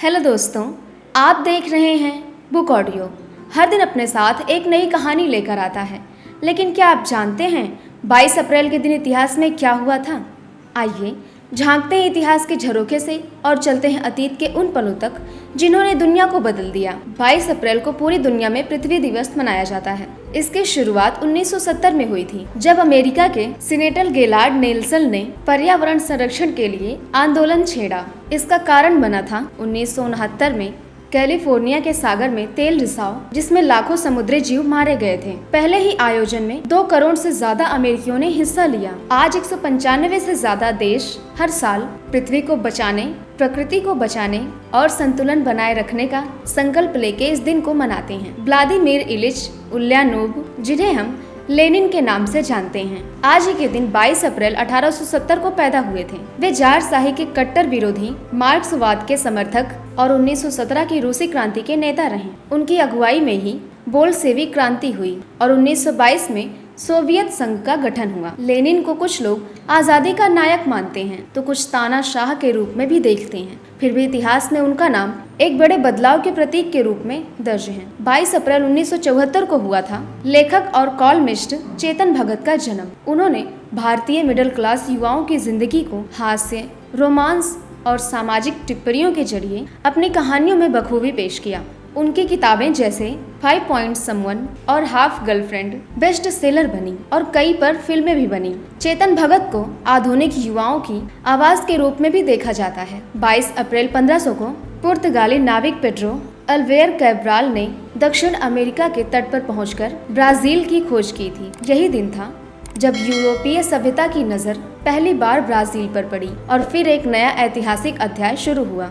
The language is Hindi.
हेलो दोस्तों, आप देख रहे हैं बुक ऑडियो। हर दिन अपने साथ एक नई कहानी लेकर आता है। लेकिन क्या आप जानते हैं 22 अप्रैल के दिन इतिहास में क्या हुआ था? आइए झांकते हैं इतिहास के झरोखे से और चलते हैं अतीत के उन पलों तक जिन्होंने दुनिया को बदल दिया। 22 अप्रैल को पूरी दुनिया में पृथ्वी दिवस मनाया जाता है। इसकी शुरुआत 1970 में हुई थी, जब अमेरिका के सीनेटर गेलार्ड नेल्सन ने पर्यावरण संरक्षण के लिए आंदोलन छेड़ा। इसका कारण बना था 1969 में कैलिफोर्निया के सागर में तेल रिसाव, जिसमें लाखों समुद्री जीव मारे गए थे। पहले ही आयोजन में 2 करोड़ से ज्यादा अमेरिकियों ने हिस्सा लिया। आज 195 से ज्यादा देश हर साल पृथ्वी को बचाने, प्रकृति को बचाने और संतुलन बनाए रखने का संकल्प लेके इस दिन को मनाते हैं। व्लादिमीर इलिच उल्यानोव, जिन्हें हम लेनिन के नाम से जानते हैं, आज ही के दिन 22 अप्रैल 1870 को पैदा हुए थे। वे ज़ारशाही के कट्टर विरोधी, मार्क्सवाद के समर्थक और 1917 की रूसी क्रांति के नेता रहे। उनकी अगुवाई में ही बोल्शेविक क्रांति हुई और 1922 में सोवियत संघ का गठन हुआ। लेनिन को कुछ लोग आज़ादी का नायक मानते हैं तो कुछ तानाशाह के रूप में भी देखते हैं। फिर भी इतिहास में उनका नाम एक बड़े बदलाव के प्रतीक के रूप में दर्ज है। 22 अप्रैल 1974 को हुआ था लेखक और कॉलमिस्ट चेतन भगत का जन्म। उन्होंने भारतीय मिडिल क्लास युवाओं की जिंदगी को हास्य, रोमांस और सामाजिक टिप्पणियों के जरिए अपनी कहानियों में बखूबी पेश किया। उनकी किताबें जैसे 5 पॉइंट समवन और हाफ गर्लफ्रेंड बेस्ट सेलर बनी और कई पर फिल्में भी बनी। चेतन भगत को आधुनिक युवाओं की आवाज के रूप में भी देखा जाता है। 22 अप्रैल 1500 को पुर्तगाली नाविक पेड्रो अल्वेयर कैब्राल ने दक्षिण अमेरिका के तट पर पहुंचकर ब्राजील की खोज की थी। यही दिन था जब यूरोपीय सभ्यता की नजर पहली बार ब्राजील पर पड़ी और फिर एक नया ऐतिहासिक अध्याय शुरू हुआ।